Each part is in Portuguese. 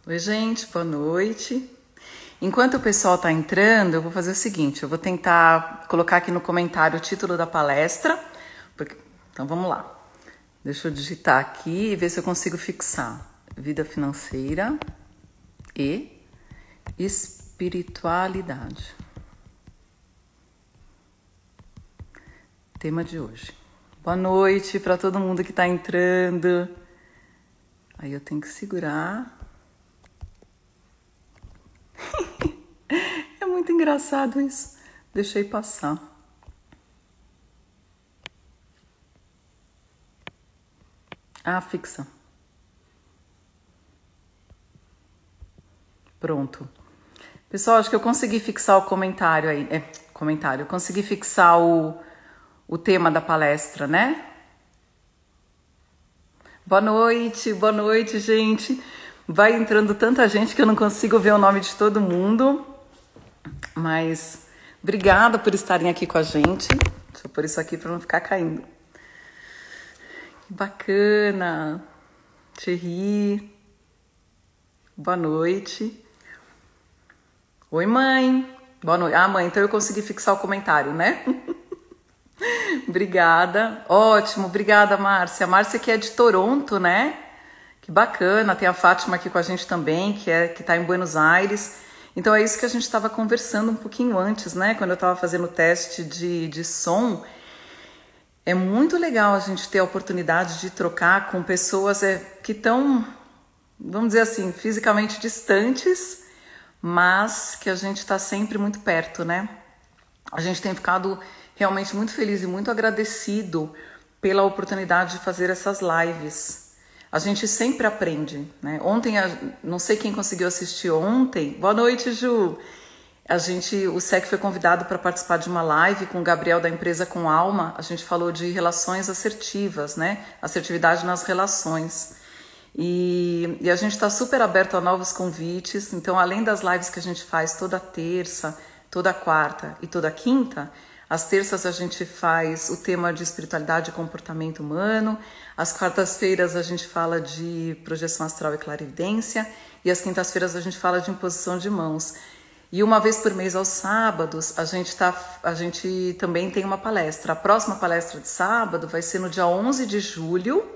Oi, gente, boa noite. Enquanto o pessoal está entrando, eu vou fazer o seguinte, eu vou tentar colocar aqui no comentário o título da palestra. Então vamos lá. Deixa eu digitar aqui e ver se eu consigo fixar. Vida financeira e espiritualidade. Tema de hoje. Boa noite para todo mundo que está entrando. Aí eu tenho que segurar. É muito engraçado isso. Deixei passar. Ah, fixa. Pronto. Pessoal, acho que eu consegui fixar o comentário aí. Eu consegui fixar o tema da palestra, né? Boa noite, gente. Vai entrando tanta gente que eu não consigo ver o nome de todo mundo. Mas obrigada por estarem aqui com a gente. Deixa eu pôr isso aqui para não ficar caindo. Que bacana. Thierry. Boa noite. Oi, mãe. Boa noite. Ah, mãe, então eu consegui fixar o comentário, né? Obrigada. Ótimo, obrigada, Márcia. A Márcia que é de Toronto, né? Que bacana. Tem a Fátima aqui com a gente também, que tá em Buenos Aires. Então é isso que a gente estava conversando um pouquinho antes, né? Quando eu estava fazendo o teste de som. É muito legal a gente ter a oportunidade de trocar com pessoas que estão, vamos dizer assim, fisicamente distantes, mas que a gente está sempre muito perto, né? A gente tem ficado realmente muito feliz e muito agradecido pela oportunidade de fazer essas lives. A gente sempre aprende, né? Ontem, não sei quem conseguiu assistir ontem. Boa noite, Ju. O SEC foi convidado para participar de uma live com o Gabriel da Empresa com Alma. A gente falou de relações assertivas, né? Assertividade nas relações. E a gente está super aberto a novos convites. Então, além das lives que a gente faz toda terça, toda quarta e toda quinta, às terças a gente faz o tema de espiritualidade e comportamento humano. Às quartas-feiras a gente fala de projeção astral e clarividência. E às quintas-feiras a gente fala de imposição de mãos. E uma vez por mês, aos sábados, a gente também tem uma palestra. A próxima palestra de sábado vai ser no dia 11 de julho.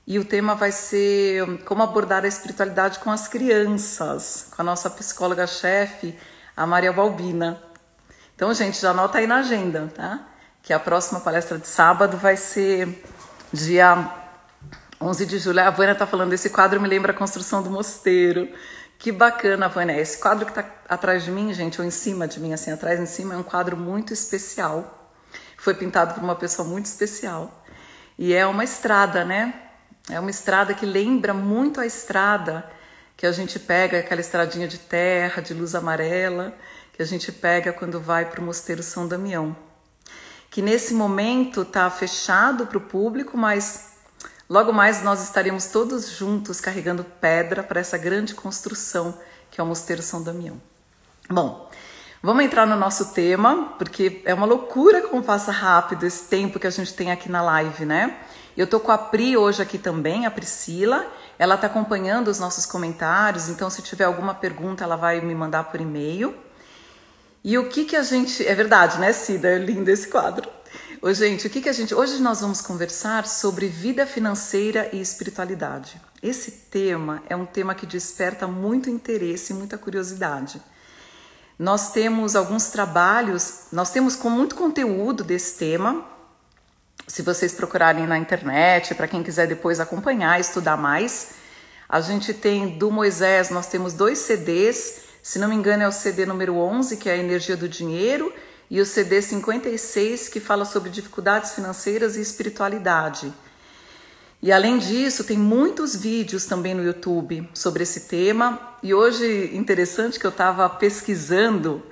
E o tema vai ser como abordar a espiritualidade com as crianças, com a nossa psicóloga-chefe, a Maria Balbina. Então, gente, já anota aí na agenda, tá? Que a próxima palestra de sábado vai ser dia 11 de julho. A Vânia está falando, esse quadro me lembra a construção do mosteiro. Que bacana, Vânia. Esse quadro que está atrás de mim, gente, ou em cima de mim, assim, atrás em cima, é um quadro muito especial. Foi pintado por uma pessoa muito especial. E é uma estrada, né? É uma estrada que lembra muito a estrada que a gente pega, aquela estradinha de terra, de luz amarela, que a gente pega quando vai para o Mosteiro São Damião. Que nesse momento está fechado para o público, mas logo mais nós estaremos todos juntos carregando pedra para essa grande construção que é o Mosteiro São Damião. Bom, vamos entrar no nosso tema, porque é uma loucura como passa rápido esse tempo que a gente tem aqui na live, né? Eu tô com a Pri hoje aqui também, a Priscila. Ela tá acompanhando os nossos comentários, então se tiver alguma pergunta ela vai me mandar por e-mail. E o que a gente... É verdade, né, Cida? É lindo esse quadro. Ô, gente, hoje nós vamos conversar sobre vida financeira e espiritualidade. Esse tema é um tema que desperta muito interesse e muita curiosidade. Nós temos alguns trabalhos, nós temos com muito conteúdo desse tema. Se vocês procurarem na internet, para quem quiser depois acompanhar, estudar mais, a gente tem do Moisés, nós temos 2 CDs, se não me engano é o CD número 11, que é a energia do dinheiro, e o CD 56, que fala sobre dificuldades financeiras e espiritualidade. E além disso, tem muitos vídeos também no YouTube sobre esse tema. E hoje, interessante que eu estava pesquisando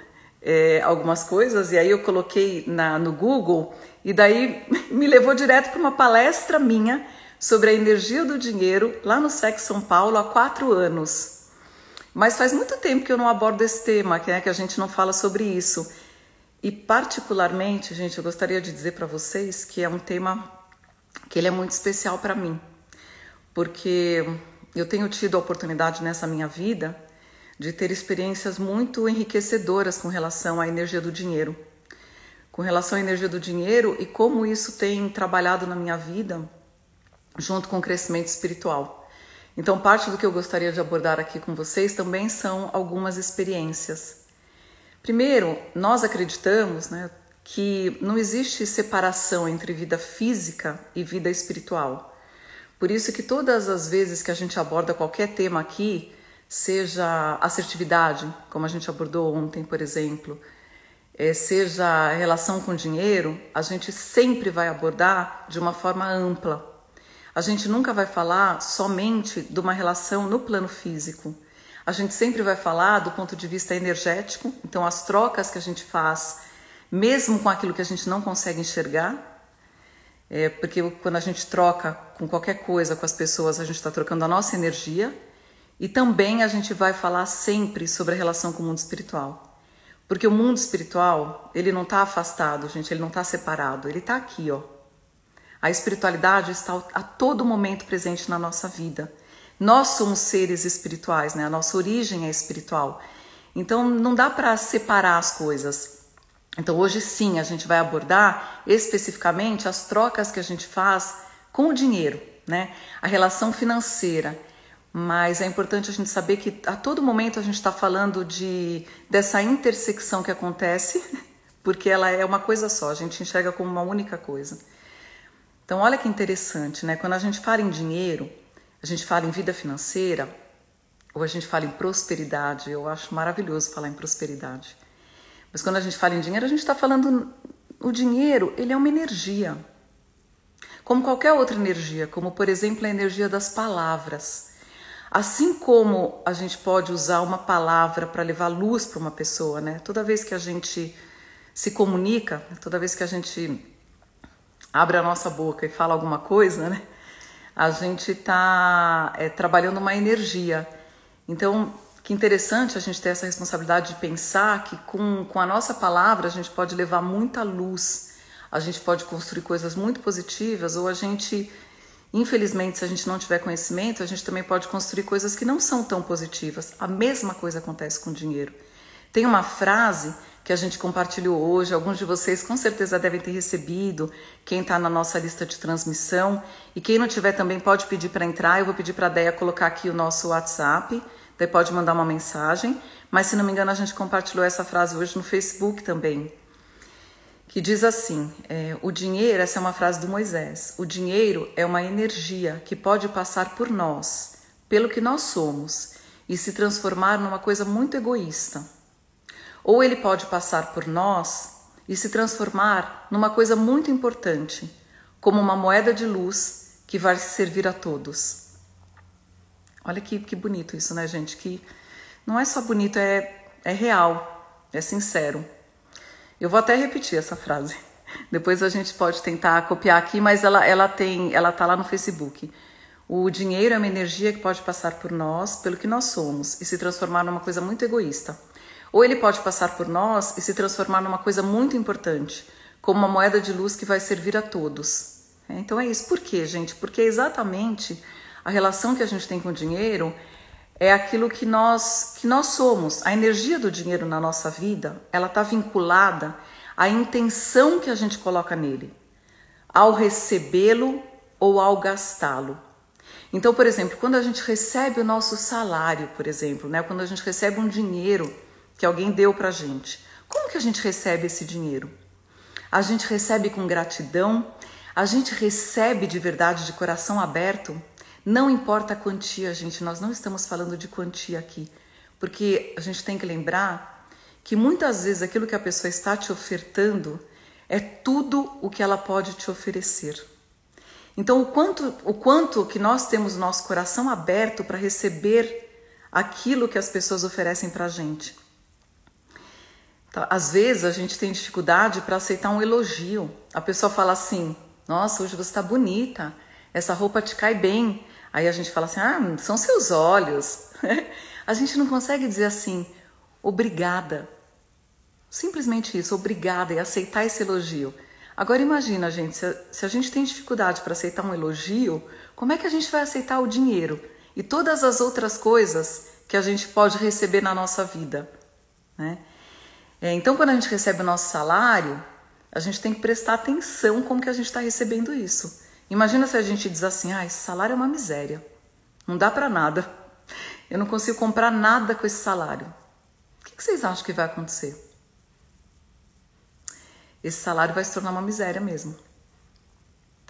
algumas coisas, e aí eu coloquei no Google, e daí me levou direto para uma palestra minha sobre a energia do dinheiro, lá no SEC São Paulo, há 4 anos. Mas faz muito tempo que eu não abordo esse tema, que a gente não fala sobre isso. E particularmente, gente, eu gostaria de dizer para vocês que é um tema que ele é muito especial para mim. Porque eu tenho tido a oportunidade nessa minha vida de ter experiências muito enriquecedoras com relação à energia do dinheiro. Com relação à energia do dinheiro e como isso tem trabalhado na minha vida junto com o crescimento espiritual. Então, parte do que eu gostaria de abordar aqui com vocês também são algumas experiências. Primeiro, nós acreditamos, né, que não existe separação entre vida física e vida espiritual. Por isso que todas as vezes que a gente aborda qualquer tema aqui, seja assertividade, como a gente abordou ontem, por exemplo, seja relação com dinheiro, a gente sempre vai abordar de uma forma ampla. A gente nunca vai falar somente de uma relação no plano físico. A gente sempre vai falar do ponto de vista energético, então as trocas que a gente faz, mesmo com aquilo que a gente não consegue enxergar, porque quando a gente troca com qualquer coisa com as pessoas, a gente está trocando a nossa energia, e também a gente vai falar sempre sobre a relação com o mundo espiritual. Porque o mundo espiritual, ele não está afastado, gente, ele não está separado, ele está aqui, ó. A espiritualidade está a todo momento presente na nossa vida. Nós somos seres espirituais, né? A nossa origem é espiritual. Então, não dá para separar as coisas. Então, hoje sim, a gente vai abordar especificamente as trocas que a gente faz com o dinheiro, né? A relação financeira. Mas é importante a gente saber que a todo momento a gente está falando dessa intersecção que acontece, porque ela é uma coisa só, a gente enxerga como uma única coisa. Então olha que interessante, né? Quando a gente fala em dinheiro, a gente fala em vida financeira, ou a gente fala em prosperidade, eu acho maravilhoso falar em prosperidade. Mas quando a gente fala em dinheiro, a gente está falando, o dinheiro, ele é uma energia. Como qualquer outra energia, como por exemplo a energia das palavras. Assim como a gente pode usar uma palavra para levar luz para uma pessoa, né? Toda vez que a gente se comunica, toda vez que a gente abre a nossa boca e fala alguma coisa, né? A gente está trabalhando uma energia. Então, que interessante a gente ter essa responsabilidade de pensar que com a nossa palavra a gente pode levar muita luz, a gente pode construir coisas muito positivas, ou a gente... Infelizmente, se a gente não tiver conhecimento, a gente também pode construir coisas que não são tão positivas. A mesma coisa acontece com o dinheiro. Tem uma frase que a gente compartilhou hoje, alguns de vocês com certeza devem ter recebido, quem está na nossa lista de transmissão, e quem não tiver também pode pedir para entrar, eu vou pedir para a Deia colocar aqui o nosso WhatsApp, daí pode mandar uma mensagem, mas se não me engano a gente compartilhou essa frase hoje no Facebook também. Que diz assim, o dinheiro, essa é uma frase do Moisés, o dinheiro é uma energia que pode passar por nós, pelo que nós somos, e se transformar numa coisa muito egoísta. Ou ele pode passar por nós e se transformar numa coisa muito importante, como uma moeda de luz que vai servir a todos. Olha que bonito isso, né, gente? Que não é só bonito, é real, é sincero. Eu vou até repetir essa frase. Depois a gente pode tentar copiar aqui, mas ela tá lá no Facebook. O dinheiro é uma energia que pode passar por nós, pelo que nós somos, e se transformar numa coisa muito egoísta. Ou ele pode passar por nós e se transformar numa coisa muito importante, como uma moeda de luz que vai servir a todos. Então é isso. Por quê, gente? Porque exatamente a relação que a gente tem com o dinheiro é aquilo que nós somos. A energia do dinheiro na nossa vida, ela está vinculada à intenção que a gente coloca nele, ao recebê-lo ou ao gastá-lo. Então, por exemplo, quando a gente recebe o nosso salário, por exemplo, né? Quando a gente recebe um dinheiro que alguém deu pra gente, como que a gente recebe esse dinheiro? A gente recebe com gratidão, a gente recebe de verdade, de coração aberto. Não importa a quantia, gente, nós não estamos falando de quantia aqui, porque a gente tem que lembrar que muitas vezes aquilo que a pessoa está te ofertando é tudo o que ela pode te oferecer. Então, o quanto que nós temos nosso coração aberto para receber aquilo que as pessoas oferecem para a gente. Então, às vezes a gente tem dificuldade para aceitar um elogio. A pessoa fala assim, nossa, hoje você está bonita, essa roupa te cai bem. Aí a gente fala assim, são seus olhos. A gente não consegue dizer assim, obrigada. Simplesmente isso, obrigada, e aceitar esse elogio. Agora imagina, gente, se a gente tem dificuldade para aceitar um elogio, como é que a gente vai aceitar o dinheiro? e todas as outras coisas que a gente pode receber na nossa vida, né? Então, quando a gente recebe o nosso salário, a gente tem que prestar atenção como que a gente está recebendo isso. Imagina se a gente diz assim, esse salário é uma miséria, não dá para nada, eu não consigo comprar nada com esse salário. O que vocês acham que vai acontecer? Esse salário vai se tornar uma miséria mesmo.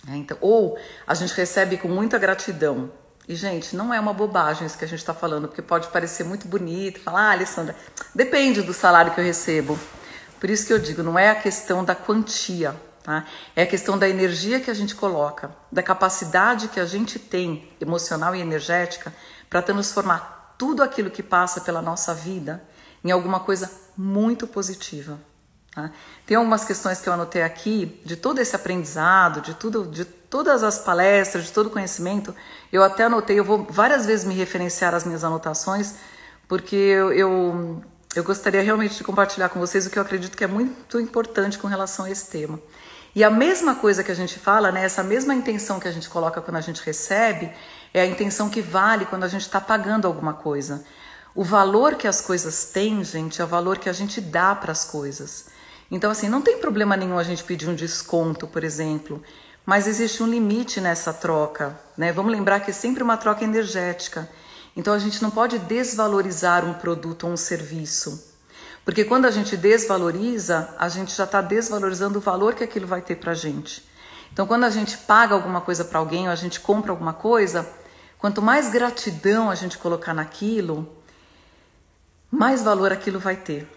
Então, ou a gente recebe com muita gratidão. E, gente, não é uma bobagem isso que a gente está falando, porque pode parecer muito bonito, falar, Alessandra, depende do salário que eu recebo. Por isso que eu digo, não é a questão da quantia, tá? É a questão da energia que a gente coloca, da capacidade que a gente tem, emocional e energética, para transformar tudo aquilo que passa pela nossa vida em alguma coisa muito positiva. Tá? Tem algumas questões que eu anotei aqui, de todo esse aprendizado, de todas as palestras, de todo o conhecimento, eu até anotei, eu vou várias vezes me referenciar às minhas anotações, porque eu gostaria realmente de compartilhar com vocês o que eu acredito que é muito importante com relação a esse tema. E a mesma coisa que a gente fala, né, essa mesma intenção que a gente coloca quando a gente recebe, é a intenção que vale quando a gente está pagando alguma coisa. O valor que as coisas têm, gente, é o valor que a gente dá para as coisas. Então, assim, não tem problema nenhum a gente pedir um desconto, por exemplo, mas existe um limite nessa troca, né? Vamos lembrar que é sempre uma troca energética. Então, a gente não pode desvalorizar um produto ou um serviço, porque quando a gente desvaloriza, a gente já está desvalorizando o valor que aquilo vai ter para a gente. Então, quando a gente paga alguma coisa para alguém ou a gente compra alguma coisa, quanto mais gratidão a gente colocar naquilo, mais valor aquilo vai ter.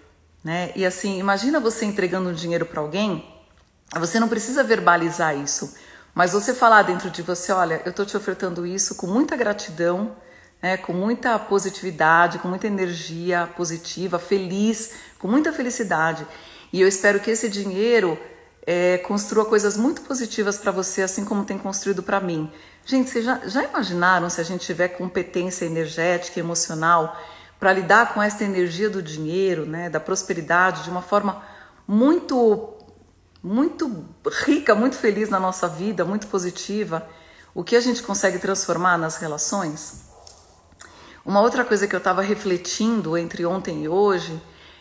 Né? E assim, imagina você entregando um dinheiro para alguém, você não precisa verbalizar isso, mas você falar dentro de você, olha, eu estou te ofertando isso com muita gratidão, né? Com muita positividade, com muita energia positiva, feliz, com muita felicidade. E eu espero que esse dinheiro construa coisas muito positivas para você, assim como tem construído para mim. Gente, vocês já imaginaram se a gente tiver competência energética, emocional, para lidar com essa energia do dinheiro, né, da prosperidade, de uma forma muito rica, muito feliz na nossa vida, muito positiva, o que a gente consegue transformar nas relações? Uma outra coisa que eu estava refletindo entre ontem e hoje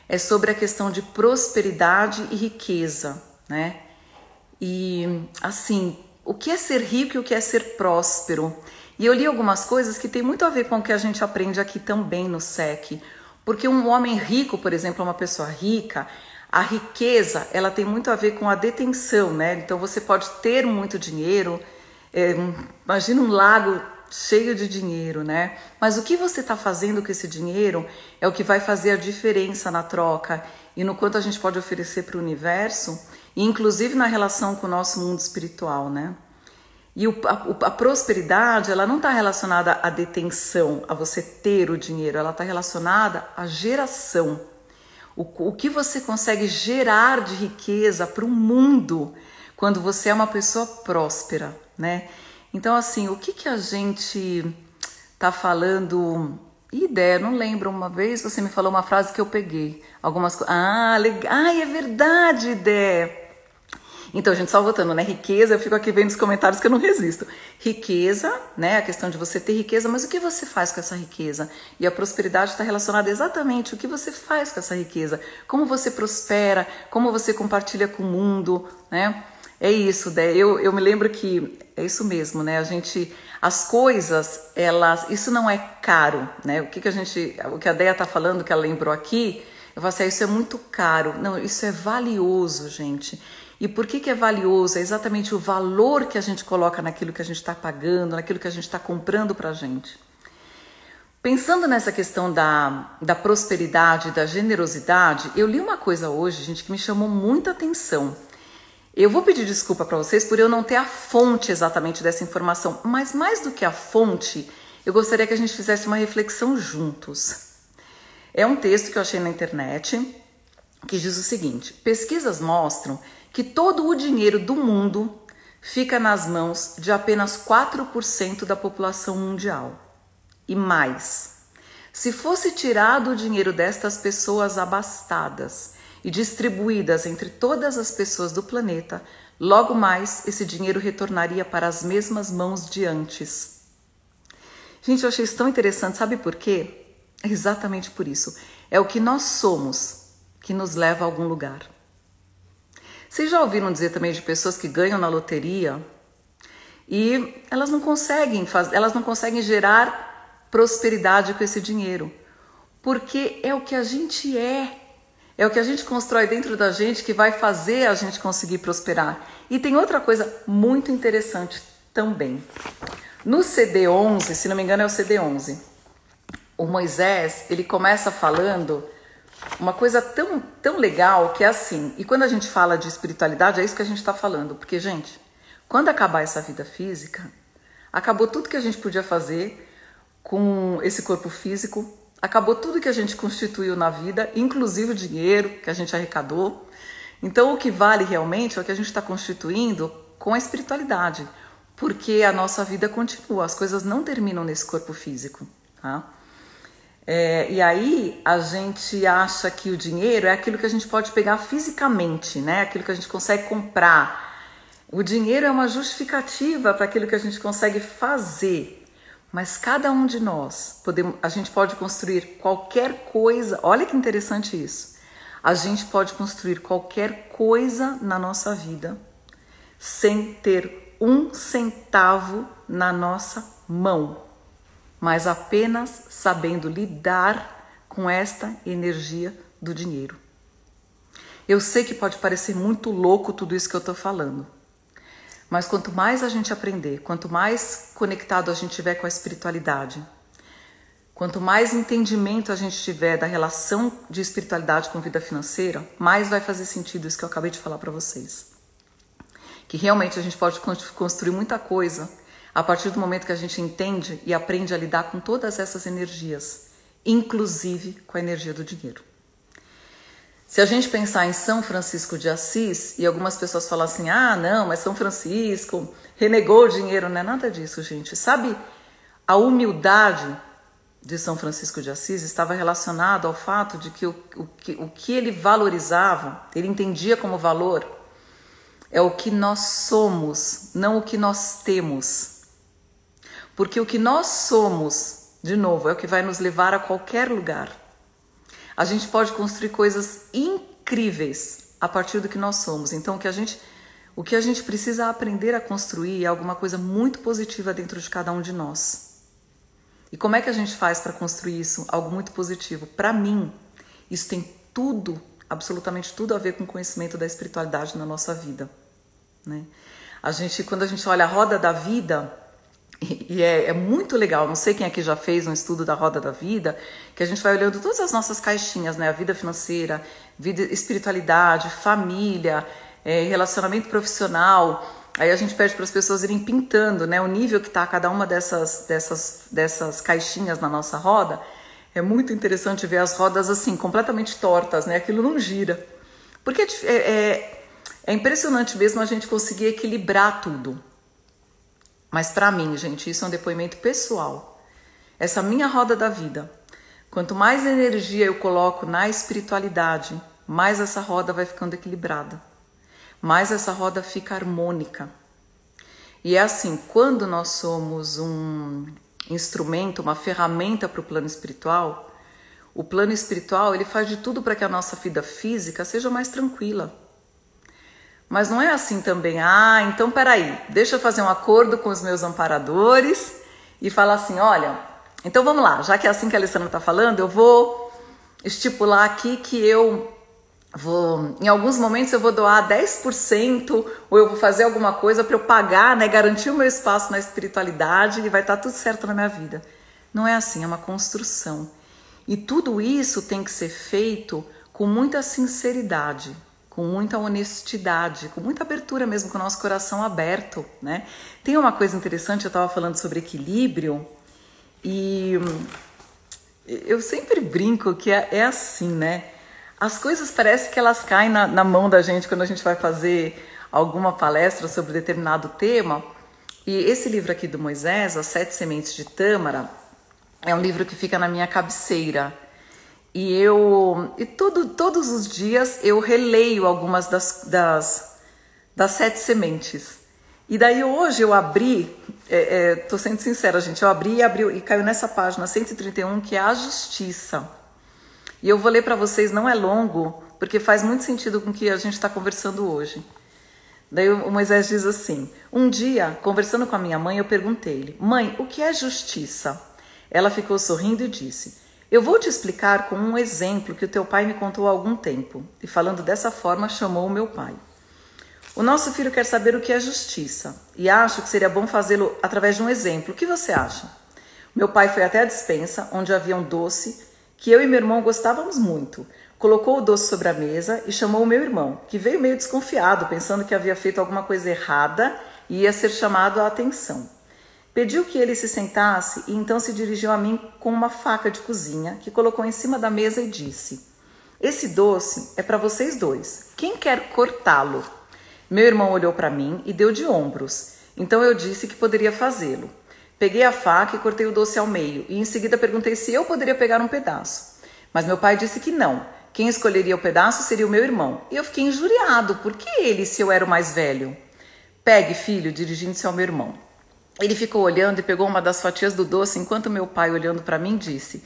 é sobre a questão de prosperidade e riqueza, né? E, assim, o que é ser rico e o que é ser próspero? E eu li algumas coisas que tem muito a ver com o que a gente aprende aqui também no SEC. Porque um homem rico, por exemplo, uma pessoa rica, a riqueza, ela tem muito a ver com a detenção, né? Então você pode ter muito dinheiro, imagina um lago cheio de dinheiro, né? Mas o que você está fazendo com esse dinheiro é o que vai fazer a diferença na troca e no quanto a gente pode oferecer para o universo, e inclusive na relação com o nosso mundo espiritual, né? E a prosperidade, ela não está relacionada à detenção, a você ter o dinheiro, ela está relacionada à geração. O que você consegue gerar de riqueza para o mundo quando você é uma pessoa próspera, né? Então, assim, o que a gente está falando? Ideia, não lembro, uma vez você me falou uma frase que eu peguei. Algumas coisas. Legal. É verdade, ideia. Então, gente, só voltando, né? Riqueza, eu fico aqui vendo os comentários que eu não resisto. Riqueza, né? A questão de você ter riqueza, mas o que você faz com essa riqueza? E a prosperidade está relacionada exatamente ao que você faz com essa riqueza. Como você prospera, como você compartilha com o mundo, né? É isso, né? Eu me lembro que é isso mesmo, né? As coisas, isso não é caro, né? O que a Deia tá falando, que ela lembrou aqui, eu falo assim, isso é muito caro. Não, isso é valioso, gente. E por que é valioso? É exatamente o valor que a gente coloca naquilo que a gente está pagando, naquilo que a gente está comprando para a gente. Pensando nessa questão da prosperidade, da generosidade, eu li uma coisa hoje, gente, que me chamou muita atenção. Eu vou pedir desculpa para vocês por eu não ter a fonte exatamente dessa informação, mas mais do que a fonte, eu gostaria que a gente fizesse uma reflexão juntos. É um texto que eu achei na internet que diz o seguinte: pesquisas mostram que todo o dinheiro do mundo fica nas mãos de apenas 4% da população mundial. E mais, se fosse tirado o dinheiro destas pessoas abastadas e distribuídas entre todas as pessoas do planeta, logo mais esse dinheiro retornaria para as mesmas mãos de antes. Gente, eu achei isso tão interessante, sabe por quê? É exatamente por isso. É o que nós somos que nos leva a algum lugar. Vocês já ouviram dizer também de pessoas que ganham na loteria e elas não conseguem gerar prosperidade com esse dinheiro, porque é o que a gente é o que a gente constrói dentro da gente que vai fazer a gente conseguir prosperar. E tem outra coisa muito interessante também. No CD11, se não me engano é o CD11, o Moisés, ele começa falando uma coisa tão legal que é assim, e quando a gente fala de espiritualidade, é isso que a gente está falando, porque, gente, quando acabar essa vida física, acabou tudo que a gente podia fazer com esse corpo físico, acabou tudo que a gente constituiu na vida, inclusive o dinheiro que a gente arrecadou. Então, o que vale realmente é o que a gente está constituindo com a espiritualidade, porque a nossa vida continua, as coisas não terminam nesse corpo físico, tá? E aí a gente acha que o dinheiro é aquilo que a gente pode pegar fisicamente, né? Aquilo que a gente consegue comprar. O dinheiro é uma justificativa para aquilo que a gente consegue fazer. Mas cada um de nós, a gente pode construir qualquer coisa. Olha que interessante isso. A gente pode construir qualquer coisa na nossa vida sem ter 1 centavo na nossa mão, mas apenas sabendo lidar com esta energia do dinheiro. Eu sei que pode parecer muito louco tudo isso que eu estou falando, mas quanto mais a gente aprender, quanto mais conectado a gente tiver com a espiritualidade, quanto mais entendimento a gente tiver da relação de espiritualidade com vida financeira, mais vai fazer sentido isso que eu acabei de falar para vocês. Que realmente a gente pode construir muita coisa a partir do momento que a gente entende e aprende a lidar com todas essas energias, inclusive com a energia do dinheiro. Se a gente pensar em São Francisco de Assis, e algumas pessoas falam assim, ah, não, mas São Francisco renegou o dinheiro, não é nada disso, gente. Sabe, a humildade de São Francisco de Assis estava relacionado ao fato de que o que ele valorizava, ele entendia como valor, é o que nós somos, não o que nós temos. Porque o que nós somos, de novo, é o que vai nos levar a qualquer lugar. A gente pode construir coisas incríveis a partir do que nós somos. Então, o que a gente precisa aprender a construir é alguma coisa muito positiva dentro de cada um de nós. E como é que a gente faz para construir isso? Algo muito positivo. Para mim, isso tem tudo, absolutamente tudo a ver com o conhecimento da espiritualidade na nossa vida, né? Quando a gente olha a roda da vida, e é muito legal, não sei quem aqui já fez um estudo da roda da vida, que a gente vai olhando todas as nossas caixinhas, né? A vida financeira, vida, espiritualidade, família, relacionamento profissional. Aí a gente pede para as pessoas irem pintando, né? O nível que está cada uma dessas caixinhas na nossa roda. É muito interessante ver as rodas assim, completamente tortas, né? Aquilo não gira. Porque é impressionante mesmo a gente conseguir equilibrar tudo. Mas para mim, gente, isso é um depoimento pessoal. Essa minha roda da vida, quanto mais energia eu coloco na espiritualidade, mais essa roda vai ficando equilibrada. Mais essa roda fica harmônica. E é assim, quando nós somos um instrumento, uma ferramenta para o plano espiritual, o plano espiritual ele faz de tudo para que a nossa vida física seja mais tranquila. Mas não é assim também, então peraí, deixa eu fazer um acordo com os meus amparadores e falar assim, olha, então vamos lá, já que é assim que a Alessandra está falando, eu vou estipular aqui que em alguns momentos eu vou doar 10% ou eu vou fazer alguma coisa para eu pagar, né, garantir o meu espaço na espiritualidade e vai estar tudo certo na minha vida. Não é assim, é uma construção. E tudo isso tem que ser feito com muita sinceridade, com muita honestidade, com muita abertura mesmo, com o nosso coração aberto, né? Tem uma coisa interessante, eu estava falando sobre equilíbrio e eu sempre brinco que é assim, né? As coisas parecem que elas caem na mão da gente quando a gente vai fazer alguma palestra sobre determinado tema. E esse livro aqui do Moisés, As 7 Sementes de Tâmara, é um livro que fica na minha cabeceira. Todos os dias eu releio algumas das 7 sementes. E daí hoje eu abri, tô sendo sincera, gente, eu abri e caiu nessa página 131, que é a justiça. E eu vou ler para vocês, não é longo, porque faz muito sentido com o que a gente está conversando hoje. Daí o Moisés diz assim: um dia, conversando com a minha mãe, eu perguntei-lhe: mãe, o que é justiça? Ela ficou sorrindo e disse: eu vou te explicar com um exemplo que o teu pai me contou há algum tempo. E falando dessa forma, chamou o meu pai. O nosso filho quer saber o que é justiça, e acho que seria bom fazê-lo através de um exemplo. O que você acha? Meu pai foi até a despensa, onde havia um doce, que eu e meu irmão gostávamos muito. Colocou o doce sobre a mesa e chamou o meu irmão, que veio meio desconfiado, pensando que havia feito alguma coisa errada e ia ser chamado a atenção. Pediu que ele se sentasse e então se dirigiu a mim com uma faca de cozinha, que colocou em cima da mesa e disse: esse doce é para vocês dois. Quem quer cortá-lo? Meu irmão olhou para mim e deu de ombros. Então eu disse que poderia fazê-lo. Peguei a faca e cortei o doce ao meio, e em seguida perguntei se eu poderia pegar um pedaço. Mas meu pai disse que não. Quem escolheria o pedaço seria o meu irmão. E eu fiquei injuriado. Por que ele, se eu era o mais velho? Pegue, filho, dirigindo-se ao meu irmão. Ele ficou olhando e pegou uma das fatias do doce, enquanto meu pai, olhando para mim, disse: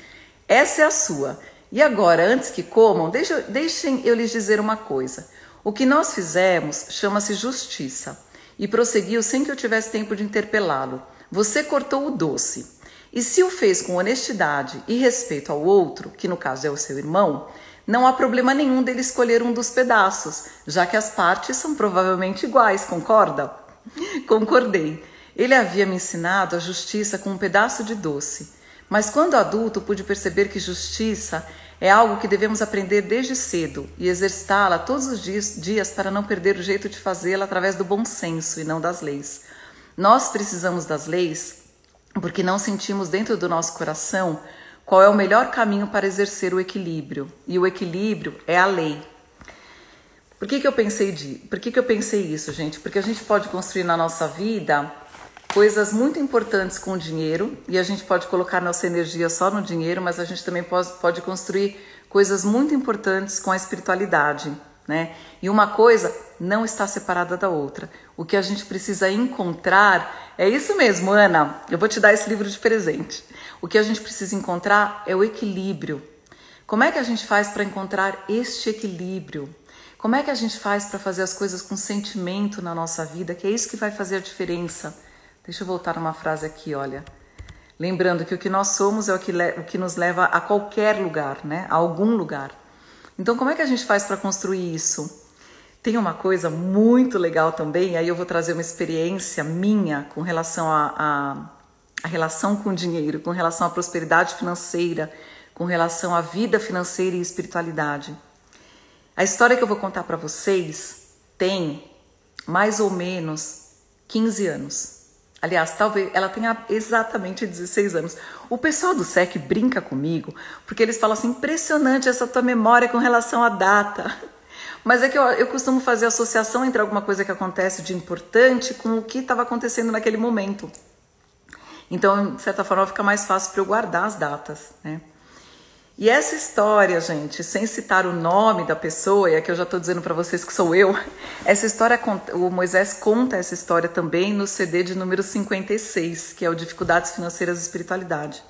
essa é a sua. E agora, antes que comam, deixem eu lhes dizer uma coisa. O que nós fizemos chama-se justiça. E prosseguiu sem que eu tivesse tempo de interpelá-lo. Você cortou o doce. E se o fez com honestidade e respeito ao outro, que no caso é o seu irmão, não há problema nenhum dele escolher um dos pedaços, já que as partes são provavelmente iguais, concorda? Concordei. Ele havia me ensinado a justiça com um pedaço de doce. Mas quando adulto pude perceber que justiça é algo que devemos aprender desde cedo e exercitá-la todos os dias para não perder o jeito de fazê-la através do bom senso e não das leis. Nós precisamos das leis porque não sentimos dentro do nosso coração qual é o melhor caminho para exercer o equilíbrio. E o equilíbrio é a lei. Por que eu pensei isso, gente? Porque a gente pode construir na nossa vida coisas muito importantes com o dinheiro, e a gente pode colocar nossa energia só no dinheiro, mas a gente também pode construir coisas muito importantes com a espiritualidade, né? E uma coisa não está separada da outra. O que a gente precisa encontrar é isso mesmo, Ana. Eu vou te dar esse livro de presente. O que a gente precisa encontrar é o equilíbrio. Como é que a gente faz para encontrar este equilíbrio? Como é que a gente faz para fazer as coisas com sentimento na nossa vida? Que é isso que vai fazer a diferença. Deixa eu voltar uma frase aqui, olha. Lembrando que o que nós somos é o que nos leva a qualquer lugar, né? A algum lugar. Então, como é que a gente faz para construir isso? Tem uma coisa muito legal também, aí eu vou trazer uma experiência minha com relação a relação com o dinheiro, com relação à prosperidade financeira, com relação à vida financeira e espiritualidade. A história que eu vou contar para vocês tem mais ou menos 15 anos. Aliás, talvez ela tenha exatamente 16 anos. O pessoal do SEC brinca comigo, porque eles falam assim, impressionante essa tua memória com relação à data. Mas é que eu costumo fazer associação entre alguma coisa que acontece de importante com o que estava acontecendo naquele momento. Então, de certa forma, fica mais fácil para eu guardar as datas, né? E essa história, gente, sem citar o nome da pessoa, e aqui eu já estou dizendo para vocês que sou eu, essa história, o Moisés conta essa história também no CD de número 56, que é o Dificuldades Financeiras e Espiritualidade.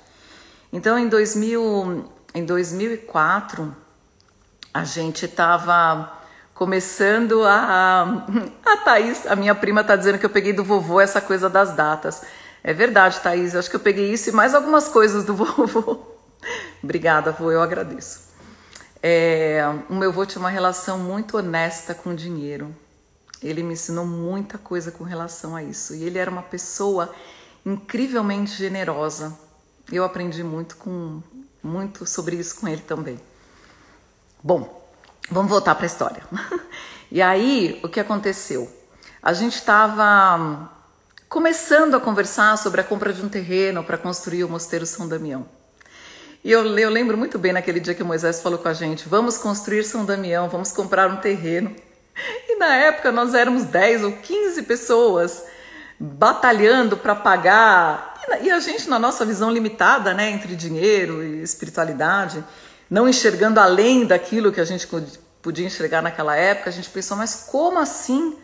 Então, em 2004, a gente estava começando a Thaís, a minha prima, está dizendo que eu peguei do vovô essa coisa das datas. É verdade, Thaís, eu acho que eu peguei isso e mais algumas coisas do vovô. Obrigada, vô, eu agradeço. O meu avô tinha uma relação muito honesta com o dinheiro. Ele me ensinou muita coisa com relação a isso. E ele era uma pessoa incrivelmente generosa. Eu aprendi muito sobre isso com ele também. Bom, vamos voltar para a história. E aí, o que aconteceu? A gente estava começando a conversar sobre a compra de um terreno para construir o Mosteiro São Damião. E eu lembro muito bem naquele dia que o Moisés falou com a gente, vamos construir São Damião, vamos comprar um terreno. E na época nós éramos 10 ou 15 pessoas batalhando para pagar. E a gente, na nossa visão limitada, né, entre dinheiro e espiritualidade, não enxergando além daquilo que a gente podia enxergar naquela época, a gente pensou, mas como assim?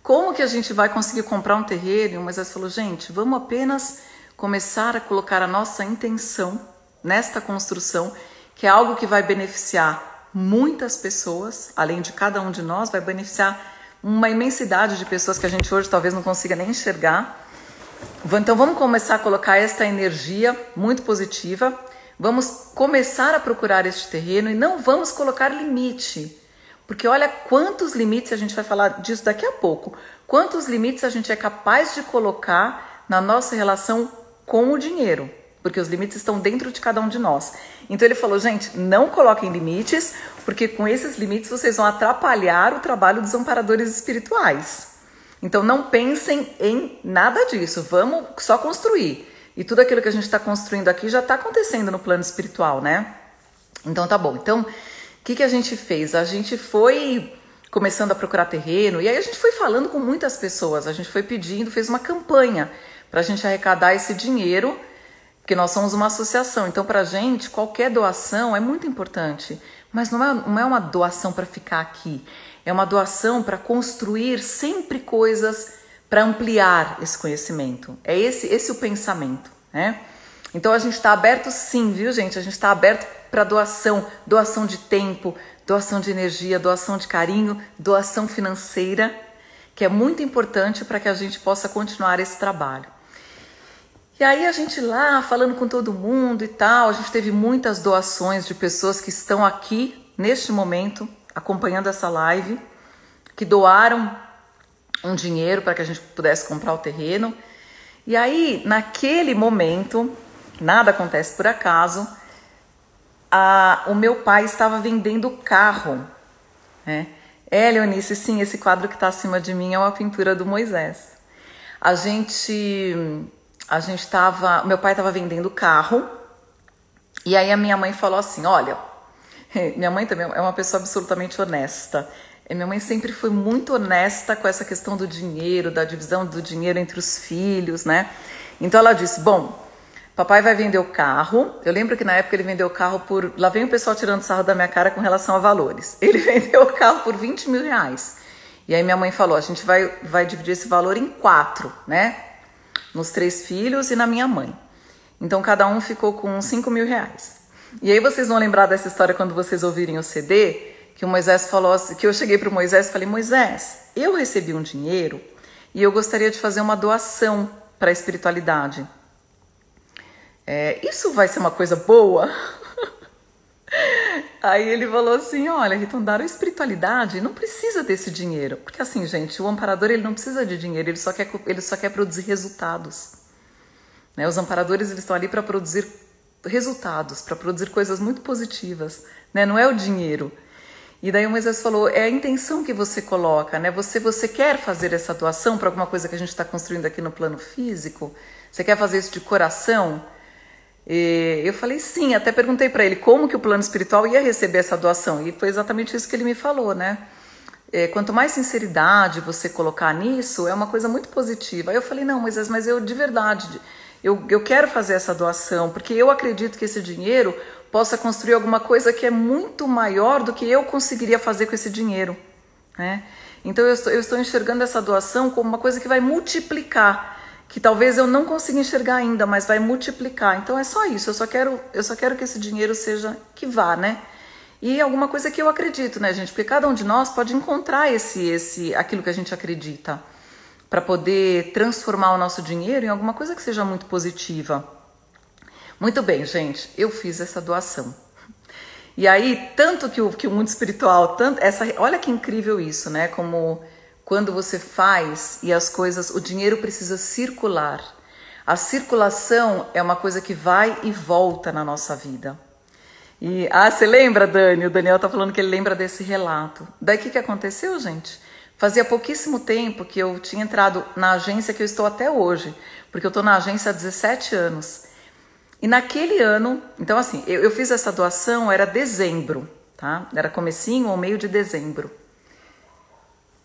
como que a gente vai conseguir comprar um terreno? E o Moisés falou, gente, vamos apenas começar a colocar a nossa intenção nesta construção, que é algo que vai beneficiar muitas pessoas, além de cada um de nós, vai beneficiar uma imensidade de pessoas que a gente hoje talvez não consiga nem enxergar. Então vamos começar a colocar esta energia muito positiva, vamos começar a procurar este terreno e não vamos colocar limite, porque olha quantos limites, a gente vai falar disso daqui a pouco, quantos limites a gente é capaz de colocar na nossa relação com o dinheiro, porque os limites estão dentro de cada um de nós. Então ele falou, gente, não coloquem limites, porque com esses limites vocês vão atrapalhar o trabalho dos amparadores espirituais. Então não pensem em nada disso, vamos só construir. E tudo aquilo que a gente está construindo aqui já está acontecendo no plano espiritual, né? Então tá bom. Então, o que a gente fez? A gente foi começando a procurar terreno, e aí a gente foi falando com muitas pessoas, a gente foi pedindo, fez uma campanha para a gente arrecadar esse dinheiro, porque nós somos uma associação, então para a gente qualquer doação é muito importante, mas não é uma doação para ficar aqui, é uma doação para construir sempre coisas para ampliar esse conhecimento, é esse o pensamento, né? Então a gente está aberto sim, viu gente? A gente está aberto para doação de tempo, doação de energia, doação de carinho, doação financeira, que é muito importante para que a gente possa continuar esse trabalho. E aí a gente lá, falando com todo mundo e tal, a gente teve muitas doações de pessoas que estão aqui, neste momento, acompanhando essa live, que doaram um dinheiro para que a gente pudesse comprar o terreno. E aí, naquele momento, nada acontece por acaso, o meu pai estava vendendo carro, né? Leonice, sim, esse quadro que está acima de mim é uma pintura do Moisés. Meu pai estava vendendo carro, e aí a minha mãe falou assim, olha, minha mãe também é uma pessoa absolutamente honesta. Minha mãe sempre foi muito honesta com essa questão do dinheiro, da divisão do dinheiro entre os filhos, né? Então ela disse, bom, papai vai vender o carro. Eu lembro que na época ele vendeu o carro por... Lá vem o pessoal tirando sarro da minha cara com relação a valores. Ele vendeu o carro por 20 mil reais. E aí minha mãe falou, a gente vai dividir esse valor em 4, né? Nos 3 filhos e na minha mãe. Então cada um ficou com 5 mil reais. E aí vocês vão lembrar dessa história quando vocês ouvirem o CD, que o Moisés falou assim, que eu cheguei para o Moisés e falei, Moisés, eu recebi um dinheiro e eu gostaria de fazer uma doação para a espiritualidade. Isso vai ser uma coisa boa? Aí ele falou assim, olha, Rita, dar a espiritualidade não precisa desse dinheiro. Porque assim, gente, o amparador ele não precisa de dinheiro, ele só quer produzir resultados. Né? Os amparadores eles estão ali para produzir resultados, para produzir coisas muito positivas. Né? Não é o dinheiro. E daí o Moisés falou, é a intenção que você coloca, né? Você quer fazer essa doação para alguma coisa que a gente está construindo aqui no plano físico? Você quer fazer isso de coração? E eu falei sim, até perguntei para ele como que o plano espiritual ia receber essa doação. E foi exatamente isso que ele me falou, né? Quanto mais sinceridade você colocar nisso, é uma coisa muito positiva. Aí eu falei, não, Moisés, mas eu de verdade, eu quero fazer essa doação, porque eu acredito que esse dinheiro possa construir alguma coisa que é muito maior do que eu conseguiria fazer com esse dinheiro, né? Então eu estou enxergando essa doação como uma coisa que vai multiplicar, que talvez eu não consiga enxergar ainda, mas vai multiplicar. Então é só isso, eu só quero que esse dinheiro seja, que vá, né? E alguma coisa que eu acredito, né, gente? Porque cada um de nós pode encontrar aquilo que a gente acredita, para poder transformar o nosso dinheiro em alguma coisa que seja muito positiva. Muito bem, gente, eu fiz essa doação. E aí, tanto que o mundo espiritual, olha que incrível isso, né? Como quando você faz e as coisas, o dinheiro precisa circular. A circulação é uma coisa que vai e volta na nossa vida. E, você lembra, Dani? O Daniel tá falando que ele lembra desse relato. Daí o que aconteceu, gente? Fazia pouquíssimo tempo que eu tinha entrado na agência que eu estou até hoje, porque eu estou na agência há 17 anos. E naquele ano, então assim, eu fiz essa doação, era dezembro, tá? Era comecinho ou meio de dezembro.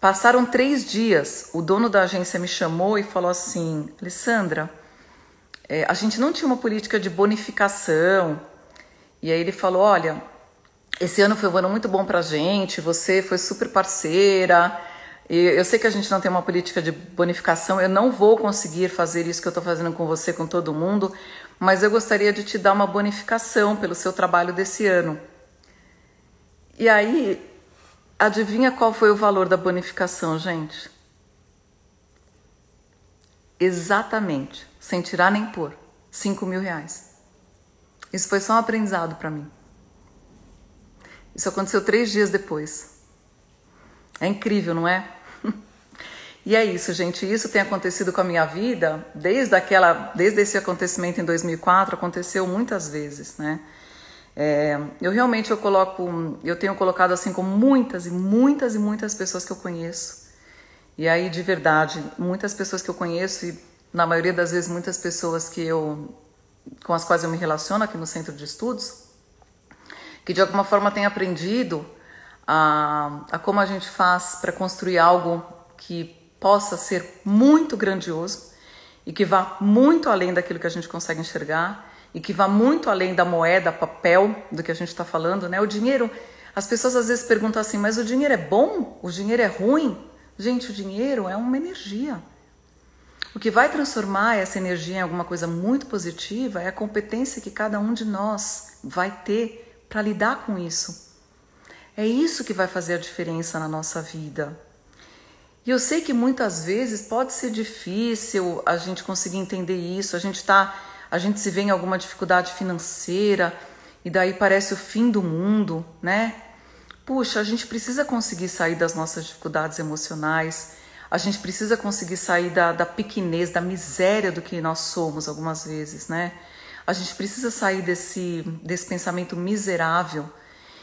Passaram 3 dias, o dono da agência me chamou e falou assim, Alessandra, a gente não tinha uma política de bonificação. E aí ele falou, olha, esse ano foi um ano muito bom pra gente, você foi super parceira, E eu sei que a gente não tem uma política de bonificação, eu não vou conseguir fazer isso que eu estou fazendo com você, com todo mundo, mas eu gostaria de te dar uma bonificação pelo seu trabalho desse ano. E aí, adivinha qual foi o valor da bonificação, gente? Exatamente, sem tirar nem pôr, R$5.000. Isso foi só um aprendizado para mim. Isso aconteceu 3 dias depois. É incrível, não é? E é isso, gente. Isso tem acontecido com a minha vida desde esse acontecimento em 2004, aconteceu muitas vezes, né? Eu tenho colocado assim com muitas pessoas que eu conheço. E aí, de verdade, muitas pessoas que eu conheço e na maioria das vezes muitas pessoas com as quais eu me relaciono aqui no Centro de Estudos, que de alguma forma têm aprendido a como a gente faz para construir algo que possa ser muito grandioso e que vá muito além daquilo que a gente consegue enxergar e que vá muito além da moeda, papel, do que a gente está falando, né? O dinheiro, as pessoas às vezes perguntam assim, mas o dinheiro é bom? O dinheiro é ruim? Gente, o dinheiro é uma energia. O que vai transformar essa energia em alguma coisa muito positiva é a competência que cada um de nós vai ter para lidar com isso. É isso que vai fazer a diferença na nossa vida. E eu sei que muitas vezes pode ser difícil a gente conseguir entender isso, a gente se vê em alguma dificuldade financeira e daí parece o fim do mundo, né? Puxa, a gente precisa conseguir sair das nossas dificuldades emocionais, a gente precisa conseguir sair da pequenez, da miséria do que nós somos algumas vezes, né? A gente precisa sair desse pensamento miserável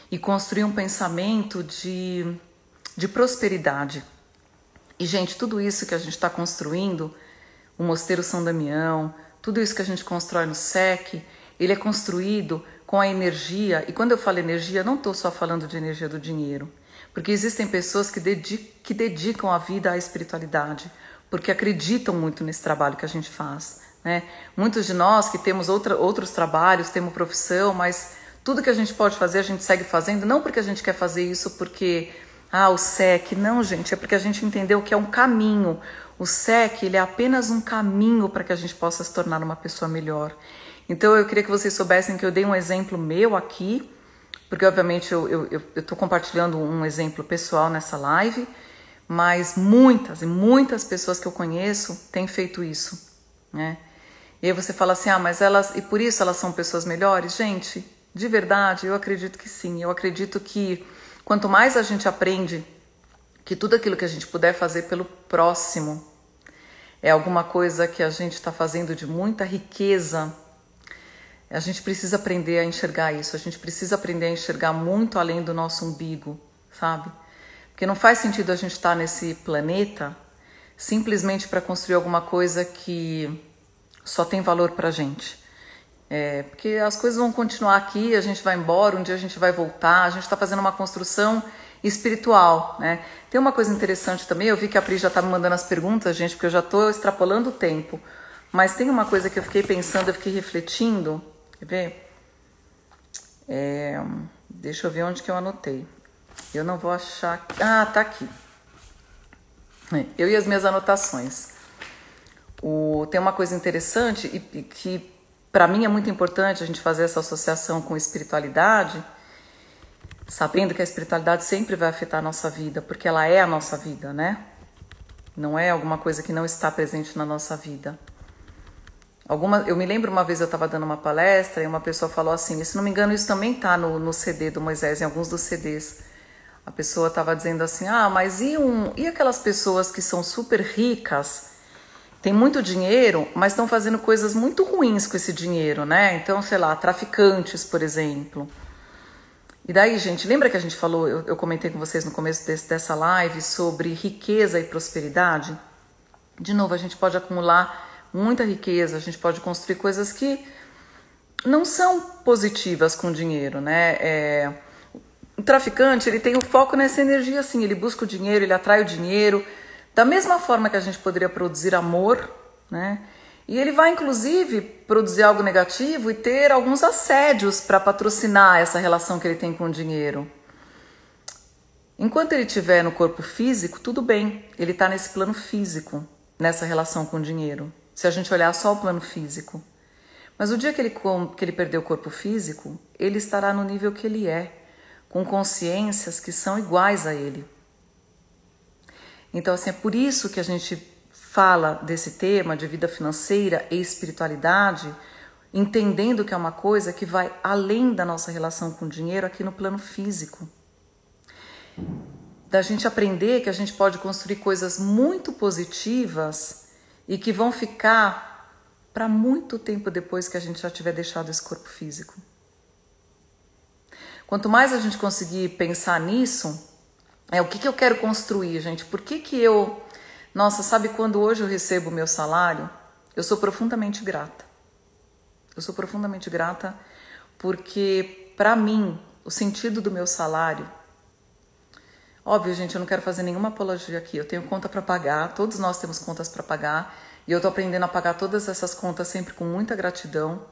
e construir um pensamento de prosperidade. E, gente, tudo isso que a gente está construindo, o Mosteiro São Damião, tudo isso que a gente constrói no SEC, ele é construído com a energia, e quando eu falo energia, não estou só falando de energia do dinheiro, porque existem pessoas que dedicam a vida à espiritualidade, porque acreditam muito nesse trabalho que a gente faz, né? Muitos de nós que temos outros trabalhos, temos profissão, mas tudo que a gente pode fazer, a gente segue fazendo, não porque a gente quer fazer isso porque... o SEC, não, gente, é porque a gente entendeu que é um caminho. O SEC, ele é apenas um caminho para que a gente possa se tornar uma pessoa melhor. Então, eu queria que vocês soubessem que eu dei um exemplo meu aqui, porque, obviamente, eu estou compartilhando um exemplo pessoal nessa live, mas muitas pessoas que eu conheço têm feito isso, né? E aí você fala assim, mas e por isso elas são pessoas melhores? Gente, de verdade, eu acredito que sim. Eu acredito que quanto mais a gente aprende que tudo aquilo que a gente puder fazer pelo próximo é alguma coisa que a gente está fazendo de muita riqueza, a gente precisa aprender a enxergar isso, a gente precisa aprender a enxergar muito além do nosso umbigo, sabe? Porque não faz sentido a gente estar nesse planeta simplesmente para construir alguma coisa que só tem valor pra gente. Porque as coisas vão continuar aqui, a gente vai embora, um dia a gente vai voltar, a gente está fazendo uma construção espiritual, né? Tem uma coisa interessante também, eu vi que a Pri já está me mandando as perguntas, gente, porque eu já estou extrapolando o tempo, mas tem uma coisa que eu fiquei pensando, eu fiquei refletindo, quer ver? Deixa eu ver onde que eu anotei. Eu não vou achar... tá aqui. Eu e as minhas anotações. Tem uma coisa interessante e que para mim é muito importante a gente fazer essa associação com espiritualidade, sabendo que a espiritualidade sempre vai afetar a nossa vida, porque ela é a nossa vida, né? Não é alguma coisa que não está presente na nossa vida. Eu me lembro uma vez eu estava dando uma palestra e uma pessoa falou assim, se não me engano isso também está no CD do Moisés, em alguns dos CDs. A pessoa estava dizendo assim, mas e aquelas pessoas que são super ricas, tem muito dinheiro, mas estão fazendo coisas muito ruins com esse dinheiro, né? Então, sei lá, traficantes, por exemplo. E daí, gente, lembra que a gente falou, eu comentei com vocês no começo dessa live sobre riqueza e prosperidade? De novo, a gente pode acumular muita riqueza, a gente pode construir coisas que não são positivas com dinheiro, né? O traficante, ele tem o foco nessa energia, assim, ele busca o dinheiro, ele atrai o dinheiro, da mesma forma que a gente poderia produzir amor, né? E ele vai, inclusive, produzir algo negativo e ter alguns assédios para patrocinar essa relação que ele tem com o dinheiro. Enquanto ele estiver no corpo físico, tudo bem, ele está nesse plano físico, nessa relação com o dinheiro, se a gente olhar só o plano físico. Mas o dia que ele perder o corpo físico, ele estará no nível que ele é, com consciências que são iguais a ele. Então, assim, é por isso que a gente fala desse tema de vida financeira e espiritualidade, entendendo que é uma coisa que vai além da nossa relação com o dinheiro aqui no plano físico. Da gente aprender que a gente pode construir coisas muito positivas e que vão ficar para muito tempo depois que a gente já tiver deixado esse corpo físico. Quanto mais a gente conseguir pensar nisso, o que eu quero construir, gente? Por que eu... Nossa, sabe quando hoje eu recebo o meu salário? Eu sou profundamente grata. Eu sou profundamente grata porque, para mim, o sentido do meu salário... Óbvio, gente, eu não quero fazer nenhuma apologia aqui. Eu tenho conta para pagar, todos nós temos contas para pagar. E eu tô aprendendo a pagar todas essas contas sempre com muita gratidão.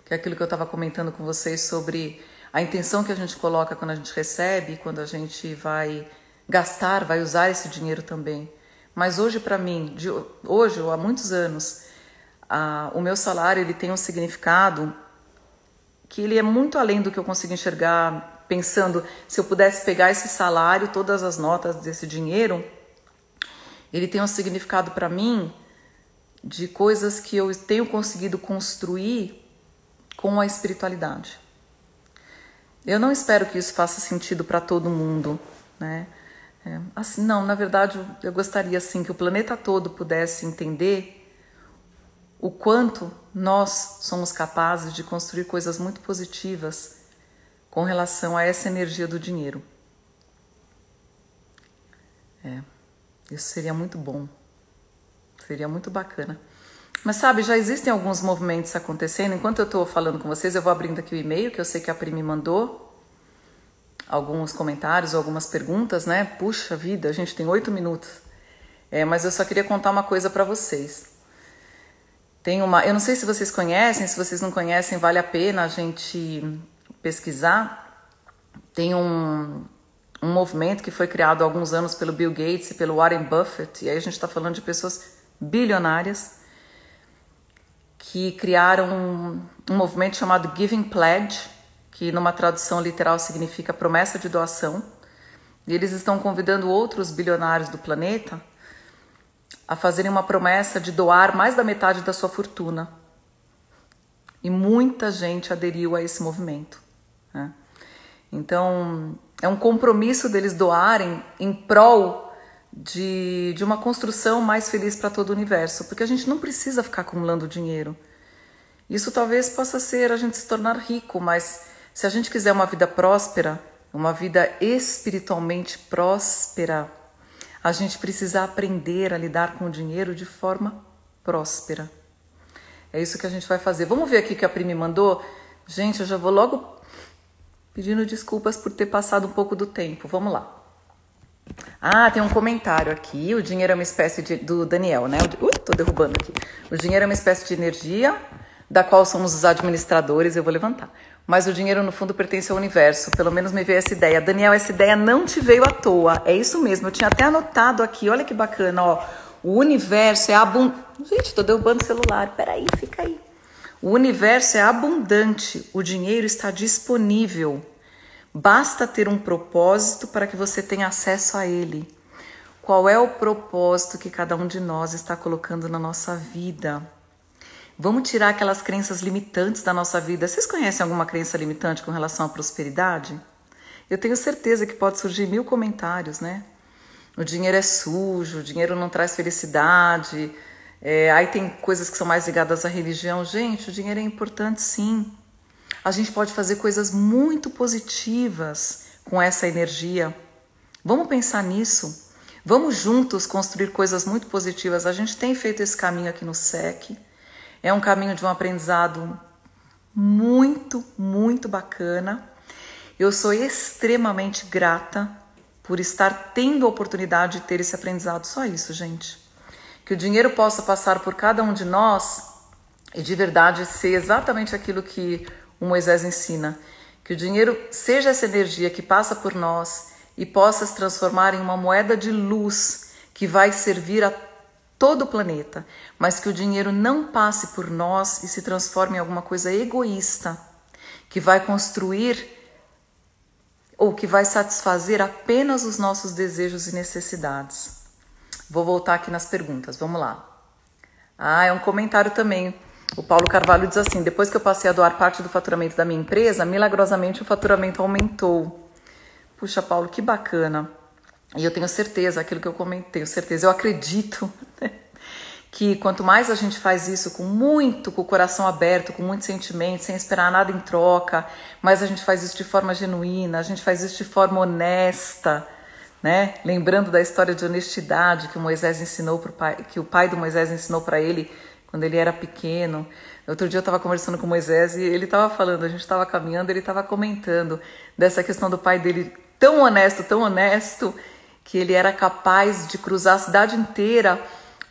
Que é aquilo que eu estava comentando com vocês sobre a intenção que a gente coloca quando a gente recebe, quando a gente vai gastar, vai usar esse dinheiro também. Mas hoje, para mim, hoje ou há muitos anos, o meu salário ele tem um significado que ele é muito além do que eu consigo enxergar pensando, se eu pudesse pegar esse salário, todas as notas desse dinheiro, ele tem um significado para mim de coisas que eu tenho conseguido construir com a espiritualidade. Eu não espero que isso faça sentido para todo mundo, né? Assim, não, na verdade, eu gostaria assim que o planeta todo pudesse entender o quanto nós somos capazes de construir coisas muito positivas com relação a essa energia do dinheiro. Isso seria muito bom. Seria muito bacana. Mas sabe, já existem alguns movimentos acontecendo. Enquanto eu estou falando com vocês, eu vou abrindo aqui o e-mail, que eu sei que a Pri me mandou alguns comentários, algumas perguntas, né? Puxa vida, a gente tem 8 minutos. Mas eu só queria contar uma coisa para vocês. Eu não sei se vocês conhecem, se vocês não conhecem, vale a pena a gente pesquisar. Tem um movimento que foi criado há alguns anos pelo Bill Gates e pelo Warren Buffett, e aí a gente está falando de pessoas bilionárias que criaram um movimento chamado Giving Pledge, que numa tradução literal significa promessa de doação, e eles estão convidando outros bilionários do planeta a fazerem uma promessa de doar mais da metade da sua fortuna. E muita gente aderiu a esse movimento, né? Então, é um compromisso deles doarem em prol de uma construção mais feliz para todo o universo, porque a gente não precisa ficar acumulando dinheiro. Isso talvez possa ser a gente se tornar rico, mas se a gente quiser uma vida próspera, uma vida espiritualmente próspera, a gente precisa aprender a lidar com o dinheiro de forma próspera. É isso que a gente vai fazer. Vamos ver aqui o que a Pri me mandou? Gente, eu já vou logo pedindo desculpas por ter passado um pouco do tempo. Vamos lá. Tem um comentário aqui. O dinheiro é uma espécie do Daniel, né? Tô derrubando aqui. O dinheiro é uma espécie de energia da qual somos os administradores. Eu vou levantar. Mas o dinheiro, no fundo, pertence ao universo. Pelo menos me veio essa ideia. Daniel, essa ideia não te veio à toa. É isso mesmo. Eu tinha até anotado aqui. Olha que bacana, ó. O universo é abundante. Gente, tô derrubando o celular. Peraí, fica aí. O universo é abundante. O dinheiro está disponível. Basta ter um propósito para que você tenha acesso a ele. Qual é o propósito que cada um de nós está colocando na nossa vida? Vamos tirar aquelas crenças limitantes da nossa vida. Vocês conhecem alguma crença limitante com relação à prosperidade? Eu tenho certeza que pode surgir 1000 comentários, né? O dinheiro é sujo, o dinheiro não traz felicidade. Aí tem coisas que são mais ligadas à religião. Gente, o dinheiro é importante sim. A gente pode fazer coisas muito positivas com essa energia. Vamos pensar nisso. Vamos juntos construir coisas muito positivas. A gente tem feito esse caminho aqui no SEC. É um caminho de um aprendizado muito, muito bacana. Eu sou extremamente grata por estar tendo a oportunidade de ter esse aprendizado. Só isso, gente. Que o dinheiro possa passar por cada um de nós e de verdade ser exatamente aquilo que o Moisés ensina. Que o dinheiro seja essa energia que passa por nós e possa se transformar em uma moeda de luz que vai servir a todo o planeta, mas que o dinheiro não passe por nós e se transforme em alguma coisa egoísta, que vai construir ou que vai satisfazer apenas os nossos desejos e necessidades. Vou voltar aqui nas perguntas, vamos lá. É um comentário também. O Paulo Carvalho diz assim: depois que eu passei a doar parte do faturamento da minha empresa, milagrosamente o faturamento aumentou. Puxa, Paulo, que bacana. E eu tenho certeza, aquilo que eu comentei, eu acredito que quanto mais a gente faz isso com o coração aberto, com muito sentimento, sem esperar nada em troca, mais a gente faz isso de forma genuína, a gente faz isso de forma honesta, né? Lembrando da história de honestidade que o Moisés ensinou pro pai, que o pai do Moisés ensinou para ele quando ele era pequeno. Outro dia eu estava conversando com o Moisés e ele estava falando, a gente estava caminhando, ele estava comentando dessa questão do pai dele tão honesto, que ele era capaz de cruzar a cidade inteira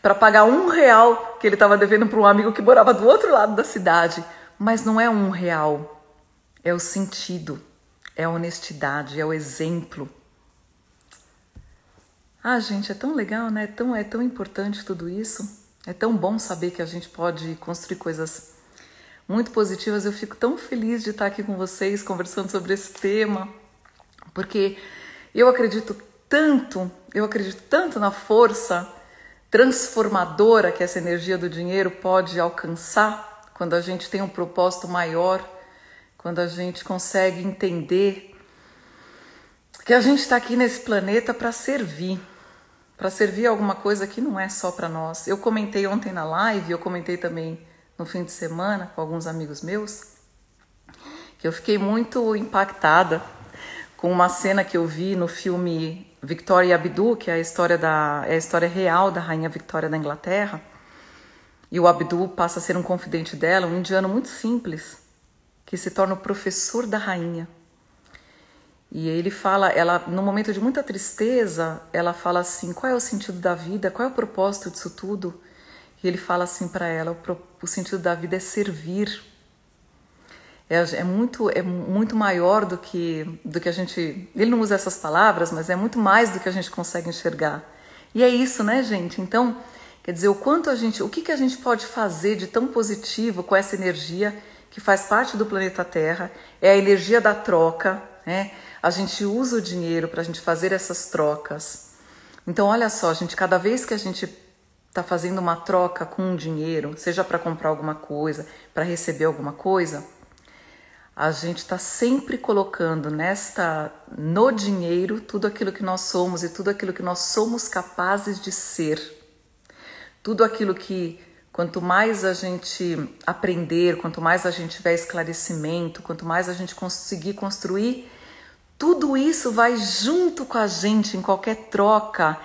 para pagar R$1 que ele estava devendo para um amigo que morava do outro lado da cidade. Mas não é R$1, é o sentido, é a honestidade, é o exemplo. Gente, é tão legal, né? É tão importante tudo isso. É tão bom saber que a gente pode construir coisas muito positivas. Eu fico tão feliz de estar aqui com vocês conversando sobre esse tema, porque eu acredito tanto na força transformadora que essa energia do dinheiro pode alcançar quando a gente tem um propósito maior, quando a gente consegue entender que a gente está aqui nesse planeta para servir alguma coisa que não é só para nós. Eu comentei ontem na live, eu comentei também no fim de semana com alguns amigos meus, que eu fiquei muito impactada com uma cena que eu vi no filme Victoria e Abdul, que é a história real da rainha Victoria da Inglaterra. E o Abdul passa a ser um confidente dela, um indiano muito simples, que se torna o professor da rainha. E ele fala, no momento de muita tristeza, ela fala assim: qual é o sentido da vida? Qual é o propósito disso tudo? E ele fala assim para ela: o sentido da vida é servir. É muito maior do que a gente... Ele não usa essas palavras, mas é muito mais do que a gente consegue enxergar. E é isso, né, gente? Então, quer dizer, o que a gente pode fazer de tão positivo com essa energia que faz parte do planeta Terra? É a energia da troca, né? A gente usa o dinheiro para a gente fazer essas trocas. Então, olha só, gente, cada vez que a gente está fazendo uma troca com dinheiro, seja para comprar alguma coisa, para receber alguma coisa, a gente está sempre colocando no dinheiro tudo aquilo que nós somos e tudo aquilo que nós somos capazes de ser. Tudo aquilo que, quanto mais a gente aprender, quanto mais a gente tiver esclarecimento, quanto mais a gente conseguir construir, tudo isso vai junto com a gente em qualquer troca.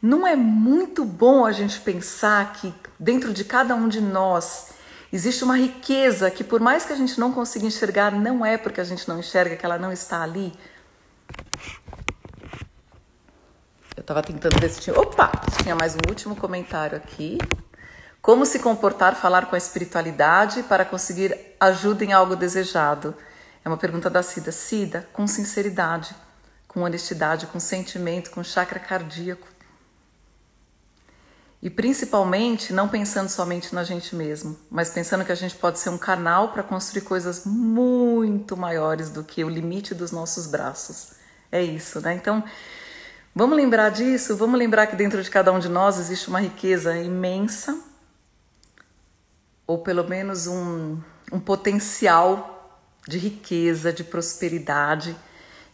Não é muito bom a gente pensar que dentro de cada um de nós existe uma riqueza que, por mais que a gente não consiga enxergar, não é porque a gente não enxerga que ela não está ali. Eu estava tentando ver se tinha... tinha mais um último comentário aqui. Como se comportar, falar com a espiritualidade para conseguir ajuda em algo desejado? É uma pergunta da Cida. Cida, com sinceridade, com honestidade, com sentimento, com chakra cardíaco. E principalmente não pensando somente na gente mesmo, mas pensando que a gente pode ser um canal para construir coisas muito maiores do que o limite dos nossos braços. É isso, né? Então, vamos lembrar disso, vamos lembrar que dentro de cada um de nós existe uma riqueza imensa, ou pelo menos um potencial de riqueza, de prosperidade,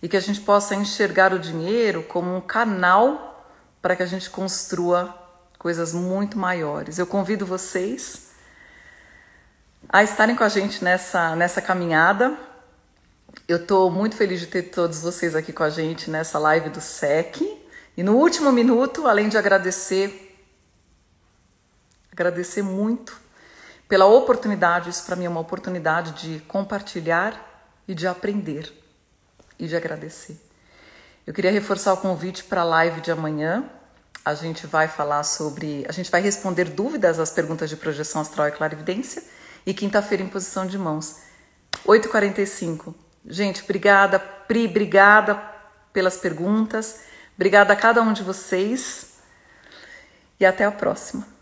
e que a gente possa enxergar o dinheiro como um canal para que a gente construa coisas muito maiores. Eu convido vocês a estarem com a gente nessa caminhada. Eu estou muito feliz de ter todos vocês aqui com a gente nessa live do SEC. E no último minuto, além de agradecer muito pela oportunidade, isso para mim é uma oportunidade de compartilhar e de aprender e de agradecer. Eu queria reforçar o convite para a live de amanhã. A gente vai responder dúvidas às perguntas de projeção astral e clarividência. E quinta-feira em posição de mãos, 8h45. Gente, obrigada, Pri, obrigada pelas perguntas. Obrigada a cada um de vocês e até a próxima.